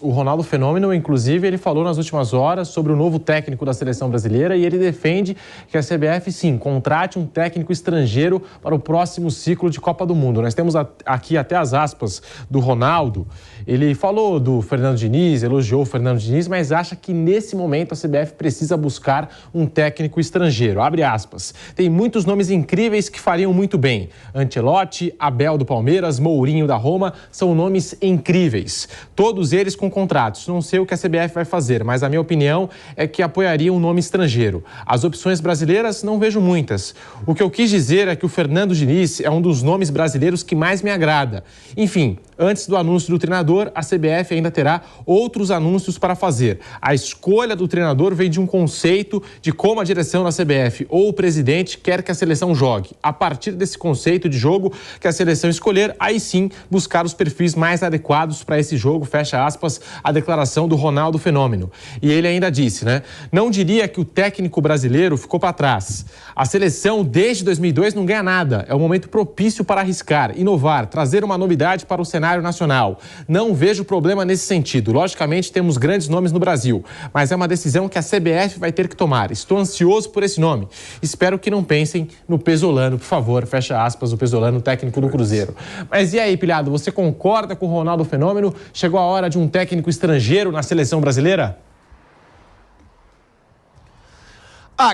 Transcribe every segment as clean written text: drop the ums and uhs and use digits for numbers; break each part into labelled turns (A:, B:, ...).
A: O Ronaldo Fenômeno, inclusive, ele falou nas últimas horas sobre o novo técnico da seleção brasileira e ele defende que a CBF, sim, contrate um técnico estrangeiro para o próximo ciclo de Copa do Mundo. Nós temos aqui até as aspas do Ronaldo. Ele falou do Fernando Diniz, elogiou o Fernando Diniz, mas acha que nesse momento a CBF precisa buscar um técnico estrangeiro. Abre aspas. Tem muitos nomes incríveis que fariam muito bem. Ancelotti, Abel do Palmeiras, Mourinho da Roma, são nomes incríveis. Todos eles com contratos. Não sei o que a CBF vai fazer, mas a minha opinião é que apoiaria um nome estrangeiro. As opções brasileiras não vejo muitas. O que eu quis dizer é que o Fernando Diniz é um dos nomes brasileiros que mais me agrada. Enfim, antes do anúncio do treinador, a CBF ainda terá outros anúncios para fazer. A escolha do treinador vem de um conceito de como a direção da CBF ou o presidente quer que a seleção jogue. A partir desse conceito de jogo que a seleção escolher, aí sim buscar os perfis mais adequados para esse jogo, fecha aspas, a declaração do Ronaldo Fenômeno. E ele ainda disse, não diria que o técnico brasileiro ficou para trás. A seleção desde 2002 não ganha nada. É um momento propício para arriscar, inovar, trazer uma novidade para o cenário nacional. Não vejo problema nesse sentido. Logicamente, temos grandes nomes no Brasil, mas é uma decisão que a CBF vai ter que tomar. Estou ansioso por esse nome. Espero que não pensem no Pesolano, por favor, fecha aspas, o Pesolano, técnico do Cruzeiro. Mas e aí, pilhado, você concorda com o Ronaldo Fenômeno? Chegou a hora de um técnico estrangeiro na seleção brasileira?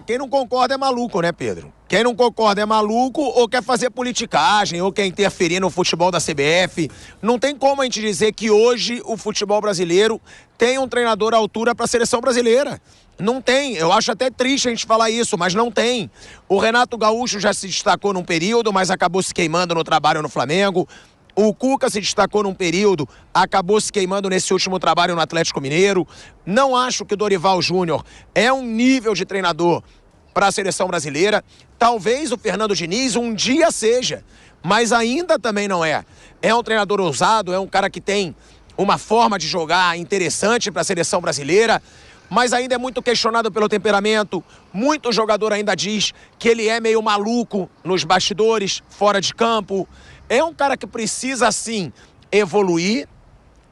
B: Quem não concorda é maluco, né, Pedro? Quem não concorda é maluco ou quer fazer politicagem ou quer interferir no futebol da CBF. Não tem como a gente dizer que hoje o futebol brasileiro tem um treinador à altura para a seleção brasileira. Não tem. Eu acho até triste a gente falar isso, mas não tem. O Renato Gaúcho já se destacou num período, mas acabou se queimando no trabalho no Flamengo. O Cuca se destacou num período, acabou se queimando nesse último trabalho no Atlético Mineiro. Não acho que o Dorival Júnior é um nível de treinador para a seleção brasileira. Talvez o Fernando Diniz um dia seja, mas ainda também não é. É um treinador ousado, é um cara que tem uma forma de jogar interessante para a seleção brasileira, mas ainda é muito questionado pelo temperamento. Muito jogador ainda diz que ele é meio maluco nos bastidores, fora de campo. É um cara que precisa, sim, evoluir,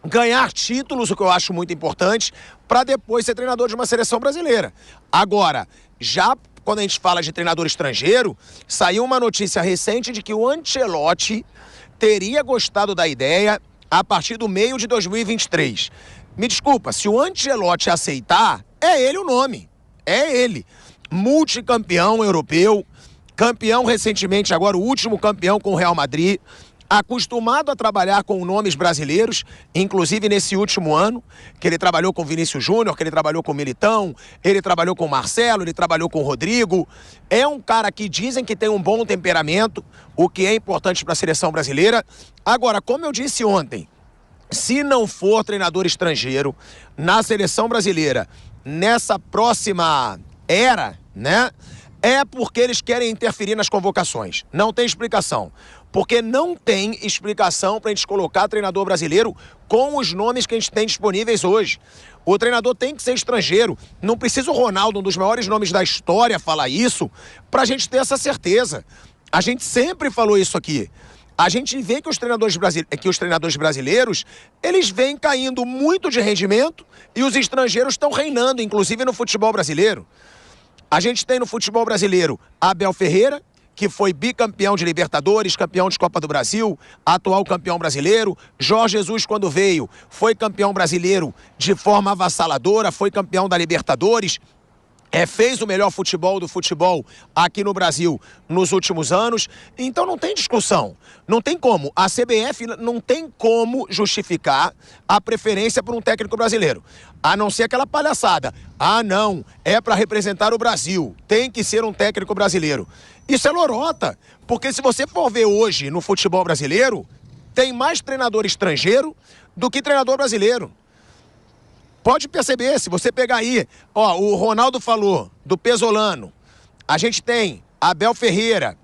B: ganhar títulos, o que eu acho muito importante, para depois ser treinador de uma seleção brasileira. Agora, já quando a gente fala de treinador estrangeiro, saiu uma notícia recente de que o Ancelotti teria gostado da ideia a partir do meio de 2023. Me desculpa, se o Ancelotti aceitar, é ele o nome. É ele. Multicampeão europeu, campeão recentemente, agora o último campeão com o Real Madrid, acostumado a trabalhar com nomes brasileiros, inclusive nesse último ano, que ele trabalhou com Vinícius Júnior, que ele trabalhou com Militão, ele trabalhou com Marcelo, ele trabalhou com Rodrigo. É um cara que dizem que tem um bom temperamento, o que é importante para a seleção brasileira. Agora, como eu disse ontem, se não for treinador estrangeiro na seleção brasileira, nessa próxima era, é porque eles querem interferir nas convocações. Não tem explicação. Porque não tem explicação para a gente colocar treinador brasileiro com os nomes que a gente tem disponíveis hoje. O treinador tem que ser estrangeiro. Não precisa o Ronaldo, um dos maiores nomes da história, falar isso para a gente ter essa certeza. A gente sempre falou isso aqui. A gente vê que os treinadores brasileiros, eles vêm caindo muito de rendimento e os estrangeiros estão reinando, inclusive no futebol brasileiro. A gente tem no futebol brasileiro Abel Ferreira, que foi bicampeão de Libertadores, campeão de Copa do Brasil, atual campeão brasileiro. Jorge Jesus, quando veio, foi campeão brasileiro de forma avassaladora, foi campeão da Libertadores. Fez o melhor futebol do futebol aqui no Brasil nos últimos anos. Então não tem discussão. Não tem como. A CBF não tem como justificar a preferência por um técnico brasileiro. A não ser aquela palhaçada. Não, é para representar o Brasil. Tem que ser um técnico brasileiro. Isso é lorota. Porque se você for ver hoje no futebol brasileiro, tem mais treinador estrangeiro do que treinador brasileiro. Pode perceber, se você pegar aí, o Ronaldo falou do Pesolano, a gente tem Abel Ferreira,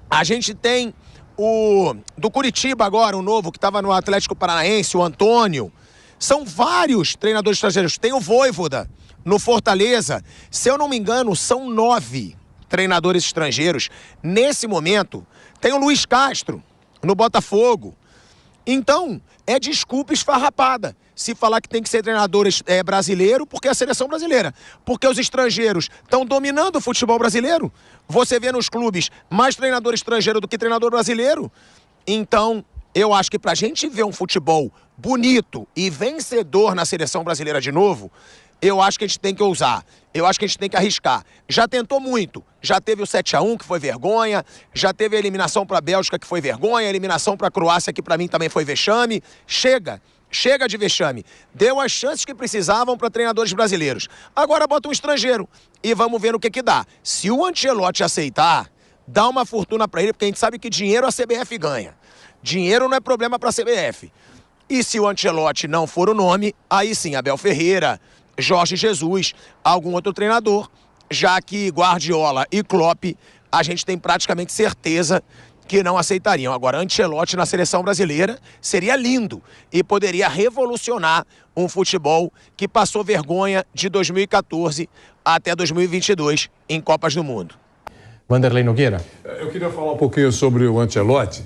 B: a gente tem o do Curitiba agora, o novo, que estava no Atlético Paranaense, o Antônio. São vários treinadores estrangeiros. Tem o Vojvoda no Fortaleza. Se eu não me engano, são 9 treinadores estrangeiros. Nesse momento, tem o Luiz Castro no Botafogo. Então, é desculpa esfarrapada. se falar que tem que ser treinador brasileiro, porque é a seleção brasileira. Porque os estrangeiros estão dominando o futebol brasileiro. Você vê nos clubes mais treinador estrangeiro do que treinador brasileiro. Então, eu acho que pra gente ver um futebol bonito e vencedor na seleção brasileira de novo, eu acho que a gente tem que ousar. Eu acho que a gente tem que arriscar. Já tentou muito. Já teve o 7-1, que foi vergonha. Já teve a eliminação para a Bélgica, que foi vergonha. A eliminação para a Croácia, que para mim também foi vexame. Chega de vexame. Deu as chances que precisavam para treinadores brasileiros. Agora bota um estrangeiro e vamos ver no que dá. Se o Ancelotti aceitar, dá uma fortuna para ele, porque a gente sabe que dinheiro a CBF ganha. Dinheiro não é problema para a CBF. E se o Ancelotti não for o nome, aí sim, Abel Ferreira, Jorge Jesus, algum outro treinador, já que Guardiola e Klopp, a gente tem praticamente certeza que não aceitariam. Agora, Ancelotti na seleção brasileira seria lindo e poderia revolucionar um futebol que passou vergonha de 2014 até 2022 em Copas do Mundo.
A: Vanderlei Nogueira.
C: Eu queria falar um pouquinho sobre o Ancelotti,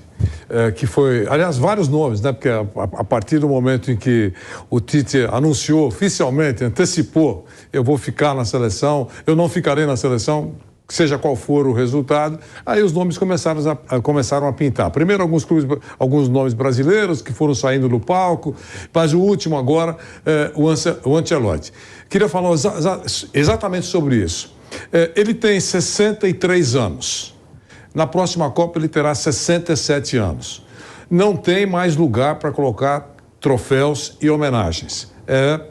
C: que foi, aliás, vários nomes, né? Porque a partir do momento em que o Tite anunciou oficialmente, antecipou, eu vou ficar na seleção, eu não ficarei na seleção, seja qual for o resultado, aí os nomes começaram a pintar. Primeiro alguns nomes brasileiros que foram saindo do palco, mas o último agora, o Ancelotti. Queria falar exatamente sobre isso. Ele tem 63 anos. Na próxima Copa ele terá 67 anos. Não tem mais lugar para colocar troféus e homenagens.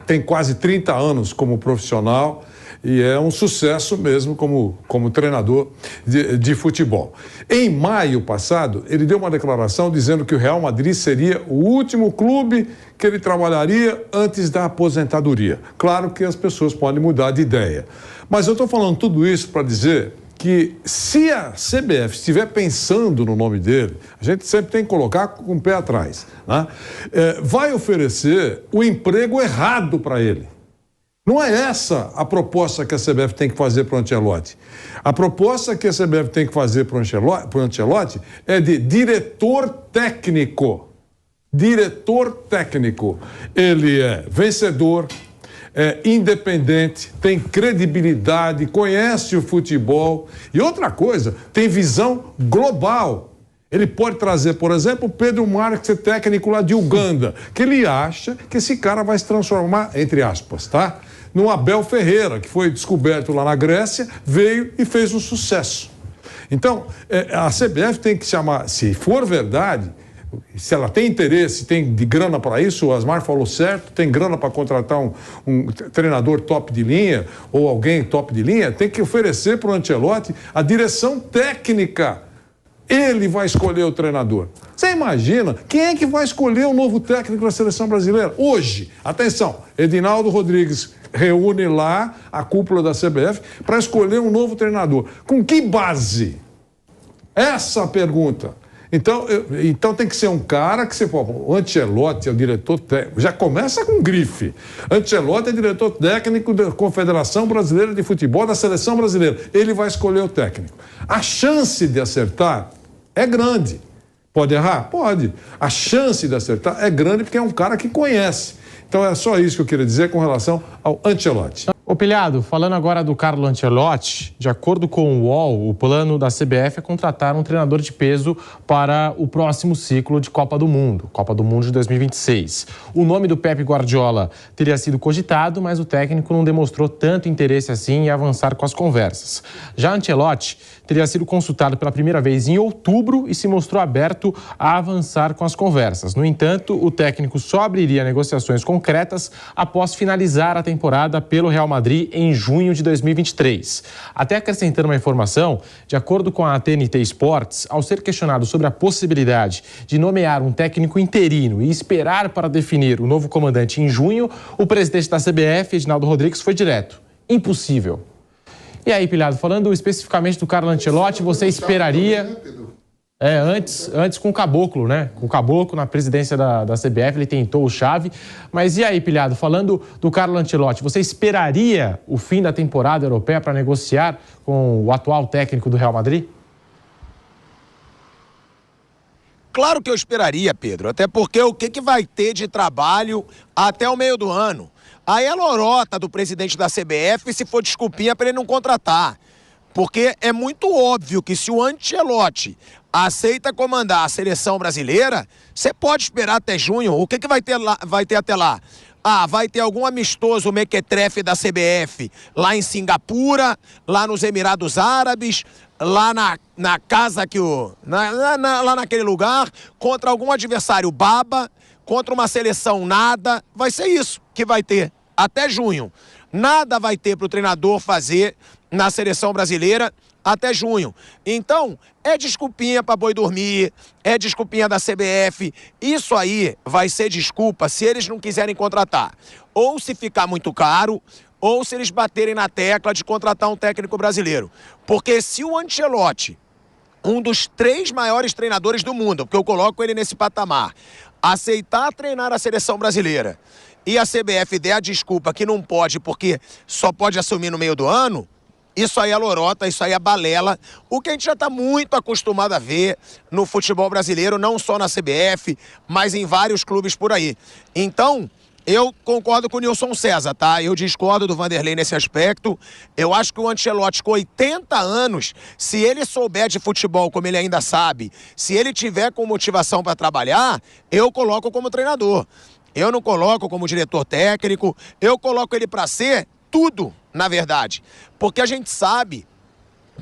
C: Tem quase 30 anos como profissional e é um sucesso mesmo como treinador de futebol. Em maio passado, ele deu uma declaração dizendo que o Real Madrid seria o último clube que ele trabalharia antes da aposentadoria. Claro que as pessoas podem mudar de ideia. Mas eu estou falando tudo isso para dizer que se a CBF estiver pensando no nome dele, a gente sempre tem que colocar com o pé atrás, né? Vai oferecer o emprego errado para ele. Não é essa a proposta que a CBF tem que fazer para o Ancelotti. A proposta que a CBF tem que fazer para o Ancelotti é de diretor técnico. Diretor técnico. Ele é vencedor, é independente, tem credibilidade, conhece o futebol e outra coisa, tem visão global. Ele pode trazer, por exemplo, o Pedro Marques, técnico lá de Uganda, que ele acha que esse cara vai se transformar, entre aspas, tá? No Abel Ferreira, que foi descoberto lá na Grécia, veio e fez um sucesso. Então, a CBF tem que chamar, se for verdade, se ela tem interesse, tem de grana para isso, o Asmar falou certo, tem grana para contratar um treinador top de linha ou alguém top de linha, tem que oferecer para o Ancelotti a direção técnica. Ele vai escolher o treinador. Você imagina quem é que vai escolher o novo técnico da seleção brasileira? Hoje, atenção, Edinaldo Rodrigues reúne lá a cúpula da CBF para escolher um novo treinador. Com que base? Essa a pergunta. Então tem que ser um cara que você fala, o Ancelotti é o diretor técnico, já começa com grife. Ancelotti é diretor técnico da Confederação Brasileira de Futebol, da Seleção Brasileira. Ele vai escolher o técnico. A chance de acertar é grande. Pode errar? Pode. A chance de acertar é grande porque é um cara que conhece. Então é só isso que eu queria dizer com relação ao Ancelotti.
A: Ô Pilhado, falando agora do Carlo Ancelotti, de acordo com o UOL, o plano da CBF é contratar um treinador de peso para o próximo ciclo de Copa do Mundo de 2026. O nome do Pep Guardiola teria sido cogitado, mas o técnico não demonstrou tanto interesse assim em avançar com as conversas. Já Ancelotti teria sido consultado pela primeira vez em outubro e se mostrou aberto a avançar com as conversas. No entanto, o técnico só abriria negociações concretas após finalizar a temporada pelo Real Madrid em junho de 2023. Até acrescentando uma informação, de acordo com a TNT Sports, ao ser questionado sobre a possibilidade de nomear um técnico interino e esperar para definir o novo comandante em junho, o presidente da CBF, Edinaldo Rodrigues, foi direto. Impossível. E aí, Pilhado, falando especificamente do Carlo Ancelotti, você esperaria... Antes com o Caboclo, né? Com o Caboclo na presidência da CBF, ele tentou o Xavi. Mas e aí, Pilhado, falando do Carlo Ancelotti, você esperaria o fim da temporada europeia para negociar com o atual técnico do Real Madrid?
B: Claro que eu esperaria, Pedro, até porque o que vai ter de trabalho até o meio do ano? Aí é lorota do presidente da CBF se for desculpinha para ele não contratar. Porque é muito óbvio que se o Ancelotti aceita comandar a seleção brasileira, você pode esperar até junho. O que vai ter até lá? Ah, vai ter algum amistoso mequetrefe da CBF lá em Singapura, lá nos Emirados Árabes, lá na casa que lá naquele lugar, contra algum adversário baba, contra uma seleção nada. Vai ser isso que vai ter até junho. Nada vai ter para o treinador fazer na seleção brasileira até junho. Então, é desculpinha para boi dormir, é desculpinha da CBF. Isso aí vai ser desculpa se eles não quiserem contratar. Ou se ficar muito caro, ou se eles baterem na tecla de contratar um técnico brasileiro. Porque se o Ancelotti, um dos 3 maiores treinadores do mundo, porque eu coloco ele nesse patamar, aceitar treinar a seleção brasileira e a CBF der a desculpa que não pode porque só pode assumir no meio do ano, isso aí é lorota, isso aí é balela, o que a gente já está muito acostumado a ver no futebol brasileiro, não só na CBF, mas em vários clubes por aí. Então, eu concordo com o Nilson César, tá? Eu discordo do Vanderlei nesse aspecto. Eu acho que o Ancelotti, com 80 anos, se ele souber de futebol como ele ainda sabe, se ele tiver com motivação para trabalhar, eu coloco como treinador. Eu não coloco como diretor técnico, eu coloco ele para ser tudo, na verdade. Porque a gente sabe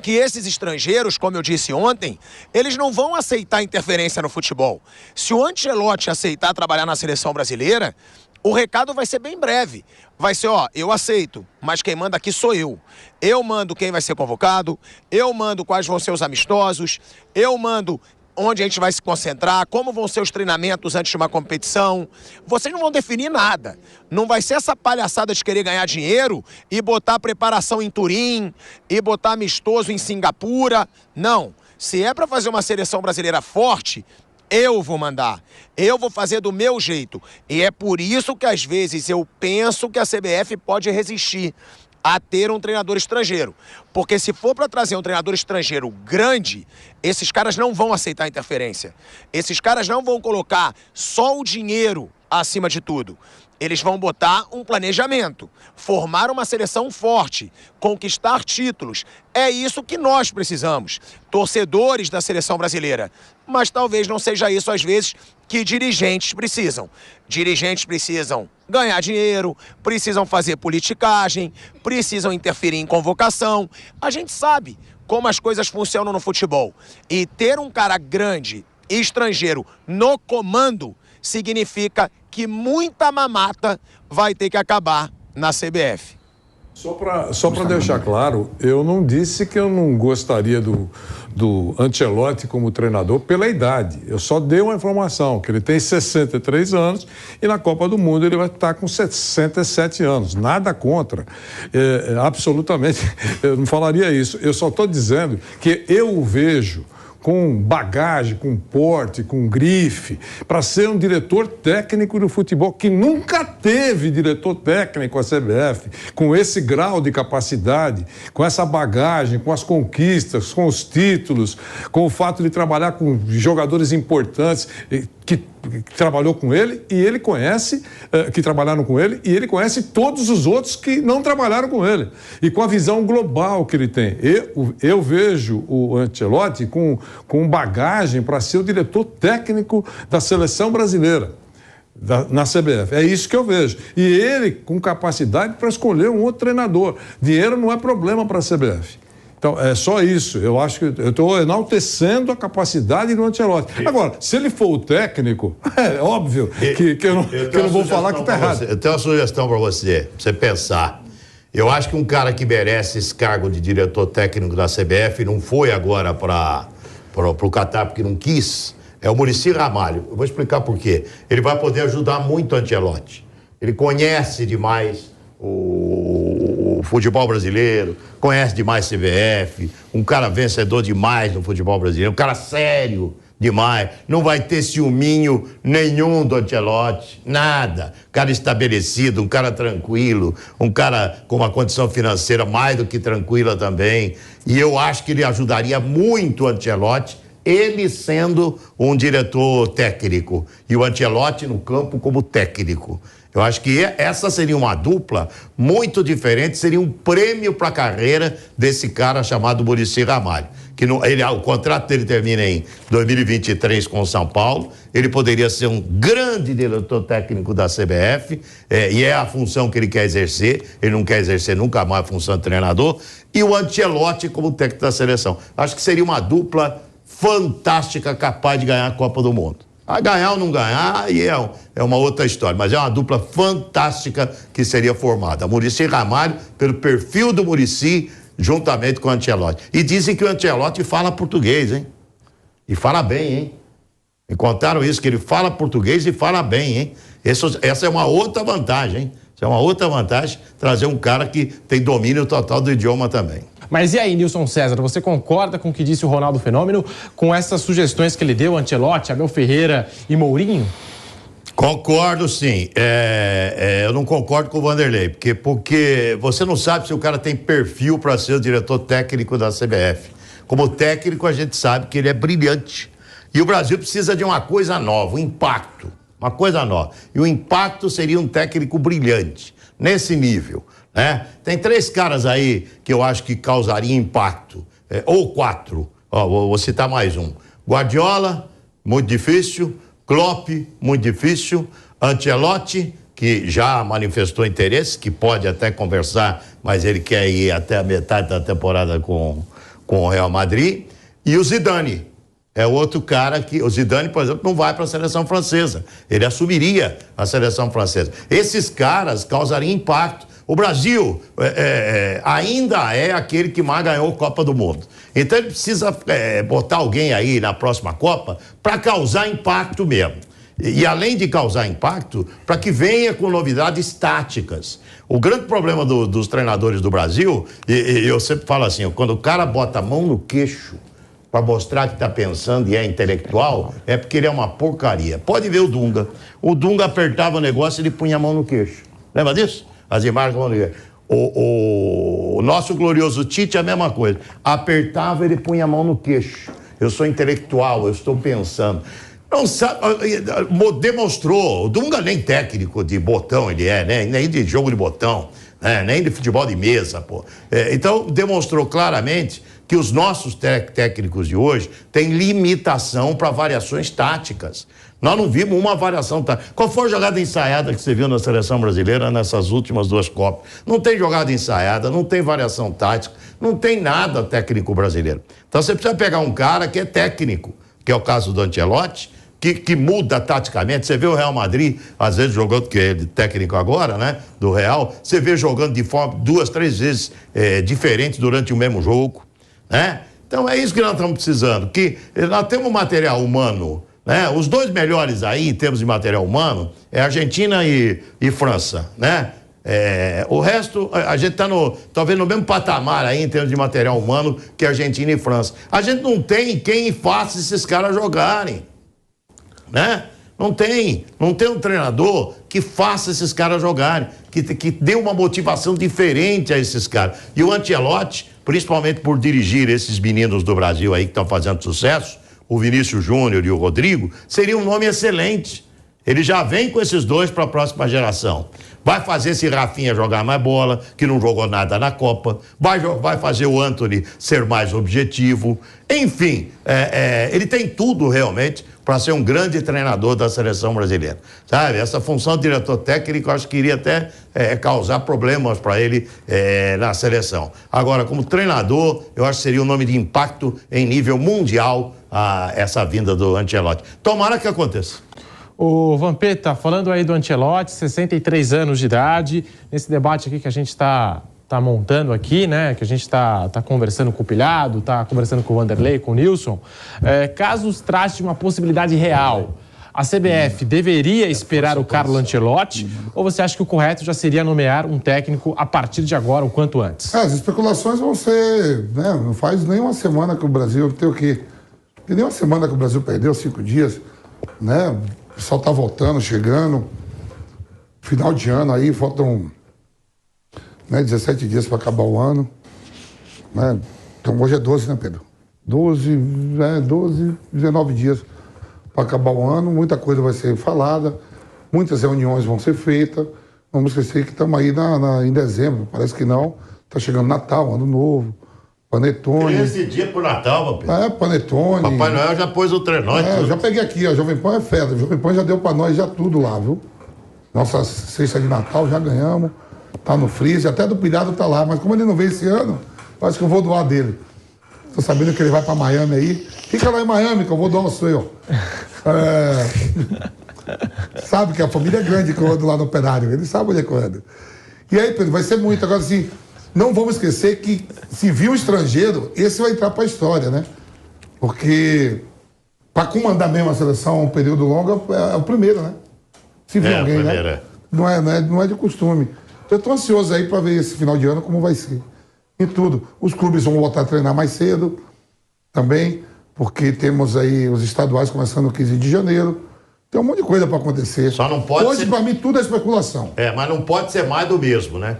B: que esses estrangeiros, como eu disse ontem, eles não vão aceitar interferência no futebol. Se o Ancelotti aceitar trabalhar na seleção brasileira, o recado vai ser bem breve. Vai ser, eu aceito, mas quem manda aqui sou eu. Eu mando quem vai ser convocado, eu mando quais vão ser os amistosos, eu mando onde a gente vai se concentrar, como vão ser os treinamentos antes de uma competição. Vocês não vão definir nada. Não vai ser essa palhaçada de querer ganhar dinheiro e botar preparação em Turim, e botar amistoso em Singapura. Não. Se é para fazer uma seleção brasileira forte, eu vou mandar. Eu vou fazer do meu jeito. E é por isso que às vezes eu penso que a CBF pode resistir a ter um treinador estrangeiro. Porque se for para trazer um treinador estrangeiro grande, esses caras não vão aceitar interferência. Esses caras não vão colocar só o dinheiro acima de tudo. Eles vão botar um planejamento, formar uma seleção forte, conquistar títulos. É isso que nós precisamos, torcedores da seleção brasileira. Mas talvez não seja isso, às vezes, que dirigentes precisam. Dirigentes precisam ganhar dinheiro, precisam fazer politicagem, precisam interferir em convocação. A gente sabe como as coisas funcionam no futebol. E ter um cara grande e estrangeiro no comando significa que muita mamata vai ter que acabar na CBF.
C: Só para deixar claro, eu não disse que eu não gostaria do Ancelotti como treinador pela idade. Eu só dei uma informação, que ele tem 63 anos e na Copa do Mundo ele vai estar com 67 anos. Nada contra. Absolutamente, eu não falaria isso. Eu só estou dizendo que eu o vejo com bagagem, com porte, com grife, para ser um diretor técnico do futebol, que nunca teve diretor técnico a CBF, com esse grau de capacidade, com essa bagagem, com as conquistas, com os títulos, com o fato de trabalhar com jogadores importantes que trabalhou com ele e ele conhece, que trabalharam com ele, e ele conhece todos os outros que não trabalharam com ele. E com a visão global que ele tem. Eu vejo o Ancelotti com bagagem para ser o diretor técnico da seleção brasileira, na CBF. É isso que eu vejo. E ele com capacidade para escolher um outro treinador. Dinheiro não é problema para a CBF. Então, é só isso. Eu acho que eu estou enaltecendo a capacidade do Ancelotti. Agora, se ele for o técnico, é óbvio que eu não vou falar que está errado.
D: Eu tenho uma sugestão para você pensar. Eu acho que um cara que merece esse cargo de diretor técnico da CBF, não foi agora para o Catar porque não quis, é o Muricy Ramalho. Eu vou explicar por quê. Ele vai poder ajudar muito o Ancelotti. Ele conhece demais o futebol brasileiro, conhece demais CBF, um cara vencedor demais no futebol brasileiro, um cara sério demais, não vai ter ciúminho nenhum do Ancelotti, nada. Um cara estabelecido, um cara tranquilo, um cara com uma condição financeira mais do que tranquila também. E eu acho que ele ajudaria muito o Ancelotti ele sendo um diretor técnico e o Ancelotti no campo como técnico. Eu acho que essa seria uma dupla muito diferente, seria um prêmio para a carreira desse cara chamado Muricy Ramalho. Que o contrato dele termina em 2023 com o São Paulo, ele poderia ser um grande diretor técnico da CBF, e é a função que ele quer exercer, ele não quer exercer nunca mais a função de treinador, e o Ancelotti como técnico da seleção. Acho que seria uma dupla fantástica, capaz de ganhar a Copa do Mundo. A ganhar ou não ganhar, aí é uma outra história, mas é uma dupla fantástica que seria formada. Muricy Ramalho, pelo perfil do Muricy, juntamente com o Ancelotti. E dizem que o Ancelotti fala português, hein? E fala bem, hein? Me contaram isso, que ele fala português e fala bem, hein? Essa é uma outra vantagem, hein? Essa é uma outra vantagem, trazer um cara que tem domínio total do idioma também.
A: Mas e aí, Nilson César, você concorda com o que disse o Ronaldo Fenômeno, com essas sugestões que ele deu, Ancelotti, Abel Ferreira e Mourinho?
D: Concordo, sim. Eu não concordo com o Vanderlei, porque você não sabe se o cara tem perfil para ser o diretor técnico da CBF. Como técnico, a gente sabe que ele é brilhante. E o Brasil precisa de uma coisa nova, um impacto, uma coisa nova. E o impacto seria um técnico brilhante, nesse nível, né? Tem 3 caras aí que eu acho que causariam impacto, ou 4, vou citar mais um. Guardiola, muito difícil. Klopp, muito difícil. Ancelotti, que já manifestou interesse, que pode até conversar, mas ele quer ir até a metade da temporada com o Real Madrid. E o Zidane, é outro cara que... O Zidane, por exemplo, não vai para a seleção francesa. Ele assumiria a seleção francesa. Esses caras causariam impacto. O Brasil ainda é aquele que mais ganhou a Copa do Mundo. Então ele precisa botar alguém aí na próxima Copa para causar impacto mesmo. E além de causar impacto, para que venha com novidades táticas. O grande problema dos treinadores do Brasil, e eu sempre falo assim, quando o cara bota a mão no queixo para mostrar que está pensando e é intelectual, é porque ele é uma porcaria. Pode ver o Dunga. O Dunga apertava o negócio e ele punha a mão no queixo. Lembra disso? As imagens vão ligar. O nosso glorioso Tite é a mesma coisa. Apertava, ele punha a mão no queixo. Eu sou intelectual, eu estou pensando. Não sabe, demonstrou. O Dunga nem técnico de botão ele é, nem de jogo de botão, né? Nem de futebol de mesa, pô. Então, demonstrou claramente que os nossos técnicos de hoje têm limitação para variações táticas. Nós não vimos uma variação tática. Qual foi a jogada ensaiada que você viu na seleção brasileira nessas últimas 2 Copas? Não tem jogada ensaiada, não tem variação tática, não tem nada técnico brasileiro. Então você precisa pegar um cara que é técnico, que é o caso do Ancelotti, que muda taticamente. Você vê o Real Madrid, às vezes jogando, que é técnico agora, né, do Real, você vê jogando de forma 2, 3 vezes diferentes durante o mesmo jogo, né? Então é isso que nós estamos precisando, que nós temos material humano, né? Os 2 melhores aí, em termos de material humano, é Argentina e França, né? O resto, a gente está talvez no mesmo patamar aí, em termos de material humano, que Argentina e França. A gente não tem quem faça esses caras jogarem, né? Não tem um treinador que faça esses caras jogarem, que dê uma motivação diferente a esses caras. E o Ancelotti, principalmente por dirigir esses meninos do Brasil aí que estão fazendo sucesso, o Vinícius Júnior e o Rodrigo, seria um nome excelente. Ele já vem com esses 2 para a próxima geração. Vai fazer esse Rafinha jogar mais bola, que não jogou nada na Copa. Vai fazer o Antony ser mais objetivo. Enfim, ele tem tudo realmente para ser um grande treinador da seleção brasileira. Sabe? Essa função de diretor técnico, eu acho que iria até causar problemas para ele na seleção. Agora, como treinador, eu acho que seria um nome de impacto em nível mundial essa vinda do Ancelotti. Tomara que aconteça.
A: O Vampeta, falando aí do Ancelotti, 63 anos de idade, nesse debate aqui que a gente está montando aqui, né, que a gente está conversando com o Pilhado, está conversando com o Vanderlei, com o Nilson, caso trate uma possibilidade real, a CBF deveria esperar o Carlo Ancelotti ou você acha que o correto já seria nomear um técnico a partir de agora, o quanto antes?
E: As especulações vão ser, né, não faz nem uma semana que o Brasil tem o quê? Tem nem uma semana que o Brasil perdeu, 5 dias, né? O pessoal tá voltando, chegando. Final de ano aí, faltam 17 dias para acabar o ano. Né? Então hoje é 12, né, Pedro? 12, 19 dias para acabar o ano. Muita coisa vai ser falada, muitas reuniões vão ser feitas. Vamos esquecer que estamos aí em dezembro, parece que não. Está chegando Natal, Ano Novo, Panetone.
D: 13 dias pro Natal, meu filho.
E: Panetone.
D: Papai Noel já pôs o trenó e tudo.
E: Eu já peguei aqui, a Jovem Pan é festa. A Jovem Pan já deu para nós já tudo lá, viu? Nossa cesta de Natal já ganhamos. Tá no freezer, até do pilhado tá lá. Mas como ele não veio esse ano, acho que eu vou doar dele. Tô sabendo que ele vai para Miami aí. Fica lá em Miami que eu vou doar o seu. Sabe que a família é grande que eu ando lá no Operário. Ele sabe onde é que eu ando. E aí, Pedro, vai ser muito. Agora, assim, não vamos esquecer que se vir um estrangeiro, esse vai entrar para a história, né? Porque para comandar mesmo a seleção um período longo é o primeiro, né? Se vir alguém, né? Não é de costume. Então, eu estou ansioso aí para ver esse final de ano como vai ser. Em tudo. Os clubes vão voltar a treinar mais cedo também, porque temos aí os estaduais começando no 15 de janeiro. Tem um monte de coisa para acontecer.
D: Só não pode
E: Hoje, para mim, tudo é especulação.
D: Mas não pode ser mais do mesmo, né?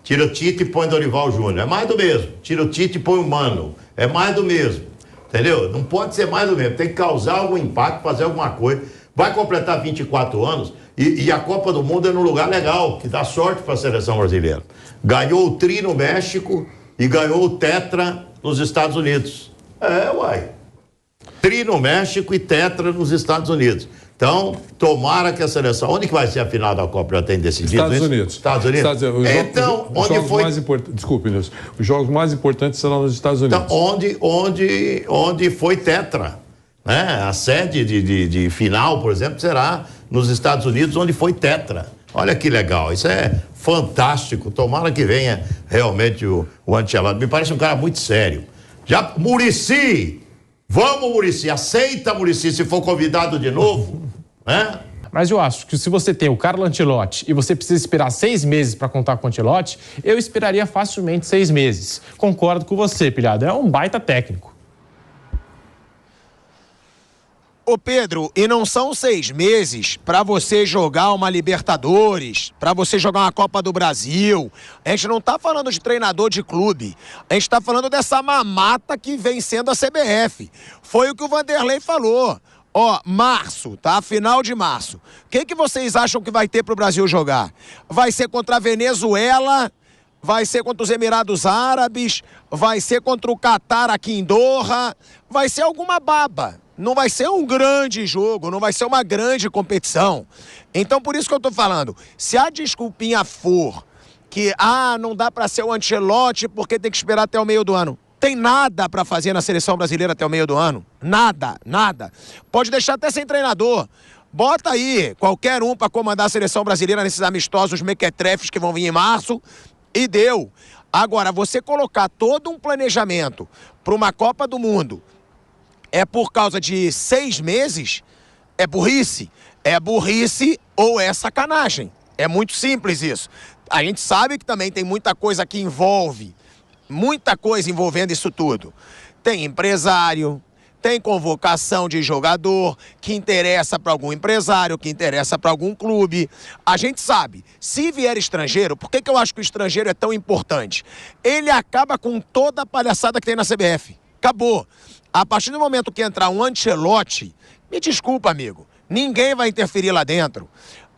D: Tira o Tite e põe Dorival Júnior. É mais do mesmo. Tira o Tite e põe o Mano. É mais do mesmo. Entendeu? Não pode ser mais do mesmo. Tem que causar algum impacto, fazer alguma coisa. Vai completar 24 anos e a Copa do Mundo é num lugar legal, que dá sorte para a seleção brasileira. Ganhou o Tri no México e ganhou o Tetra nos Estados Unidos. Tri no México e Tetra nos Estados Unidos. Então, tomara que a seleção... Onde que vai ser a final da Copa? Já tem decidido
C: Estados
D: isso?
C: Unidos.
D: Estados Unidos? Então, onde foi...
C: Desculpe, Nilson. Os jogos mais importantes serão nos Estados Unidos.
D: Então, onde foi Tetra, né? A sede de final, por exemplo, será nos Estados Unidos, onde foi Tetra. Olha que legal, isso é fantástico. Tomara que venha realmente o Ancelotti. Me parece um cara muito sério. Muricy! Vamos, Muricy, aceita, Muricy, se for convidado de novo, né?
A: Mas eu acho que se você tem o Carlo Ancelotti e você precisa esperar 6 meses para contar com o Ancelotti, eu esperaria facilmente 6 meses. Concordo com você, Pilhado, é um baita técnico.
B: Ô Pedro, e não são 6 meses para você jogar uma Libertadores, para você jogar uma Copa do Brasil. A gente não tá falando de treinador de clube, a gente tá falando dessa mamata que vem sendo a CBF. Foi o que o Vanderlei falou. Março, tá? Final de março. O que vocês acham que vai ter pro Brasil jogar? Vai ser contra a Venezuela? Vai ser contra os Emirados Árabes? Vai ser contra o Catar aqui em Doha? Vai ser alguma baba. Não vai ser um grande jogo, não vai ser uma grande competição. Então, por isso que eu tô falando, se a desculpinha for que, não dá para ser o Ancelotti porque tem que esperar até o meio do ano. Tem nada para fazer na seleção brasileira até o meio do ano. Nada. Pode deixar até sem treinador. Bota aí qualquer um para comandar a seleção brasileira nesses amistosos mequetrefes que vão vir em março e deu. Agora, você colocar todo um planejamento para uma Copa do Mundo por causa de 6 meses, é burrice. É burrice ou é sacanagem. É muito simples isso. A gente sabe que também tem muita coisa que envolve, muita coisa envolvendo isso tudo. Tem empresário, tem convocação de jogador que interessa para algum empresário, que interessa para algum clube. A gente sabe, se vier estrangeiro, por que eu acho que o estrangeiro é tão importante? Ele acaba com toda a palhaçada que tem na CBF. Acabou. A partir do momento que entrar um Ancelotti, me desculpa, amigo, ninguém vai interferir lá dentro.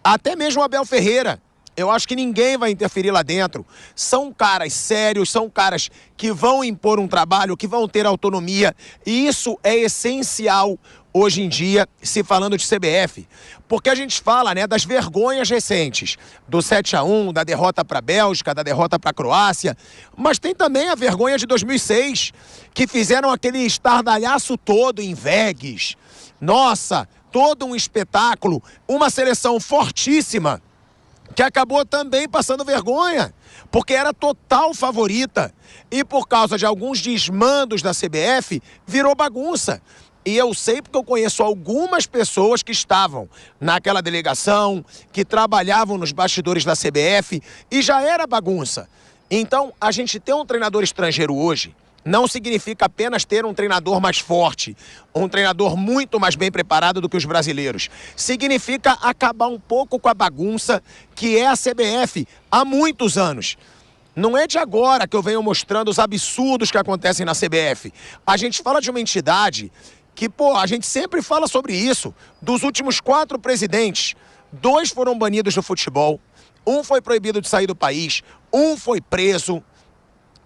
B: Até mesmo o Abel Ferreira. Eu acho que ninguém vai interferir lá dentro. São caras sérios, são caras que vão impor um trabalho, que vão ter autonomia. E isso é essencial hoje em dia, se falando de CBF. Porque a gente fala, né, das vergonhas recentes. Do 7-1, da derrota para a Bélgica, da derrota para a Croácia. Mas tem também a vergonha de 2006, que fizeram aquele estardalhaço todo em Vegas. Nossa, todo um espetáculo. Uma seleção fortíssima, que acabou também passando vergonha, porque era total favorita. E por causa de alguns desmandos da CBF, virou bagunça. E eu sei porque eu conheço algumas pessoas que estavam naquela delegação, que trabalhavam nos bastidores da CBF, e já era bagunça. Então, a gente ter um treinador estrangeiro hoje não significa apenas ter um treinador mais forte, um treinador muito mais bem preparado do que os brasileiros. Significa acabar um pouco com a bagunça que é a CBF há muitos anos. Não é de agora que eu venho mostrando os absurdos que acontecem na CBF. A gente fala de uma entidade que, a gente sempre fala sobre isso. Dos últimos 4 presidentes, 2 foram banidos do futebol, 1 foi proibido de sair do país, 1 foi preso,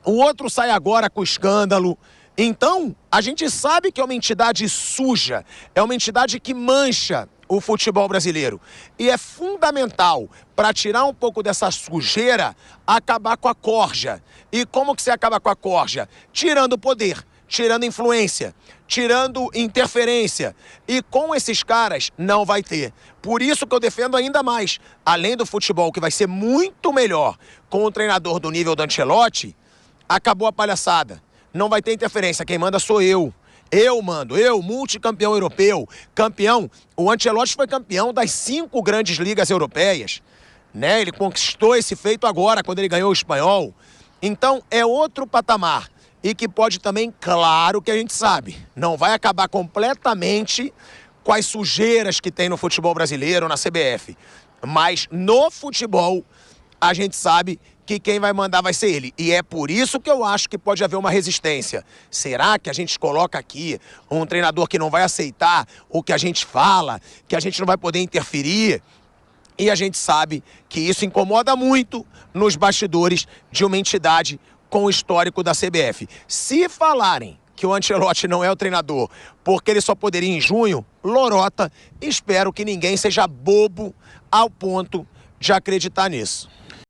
B: o outro sai agora com escândalo. Então, a gente sabe que é uma entidade suja, é uma entidade que mancha o futebol brasileiro. E é fundamental, para tirar um pouco dessa sujeira, acabar com a corja. E como que você acaba com a corja? Tirando poder, tirando influência, tirando interferência. E com esses caras não vai ter. Por isso que eu defendo ainda mais. Além do futebol, que vai ser muito melhor com um treinador do nível do Ancelotti, acabou a palhaçada. Não vai ter interferência. Quem manda sou eu. Eu mando, multicampeão europeu, campeão. O Ancelotti foi campeão das 5 grandes ligas europeias, né? Ele conquistou esse feito agora, quando ele ganhou o espanhol. Então, é outro patamar. E que pode também, claro que a gente sabe, não vai acabar completamente com as sujeiras que tem no futebol brasileiro, na CBF. Mas no futebol, a gente sabe que quem vai mandar vai ser ele. E é por isso que eu acho que pode haver uma resistência. Será que a gente coloca aqui um treinador que não vai aceitar o que a gente fala, que a gente não vai poder interferir? E a gente sabe que isso incomoda muito nos bastidores de uma entidade com o histórico da CBF. Se falarem que o Ancelotti não é o treinador porque ele só poderia em junho, lorota, espero que ninguém seja bobo ao ponto de acreditar nisso.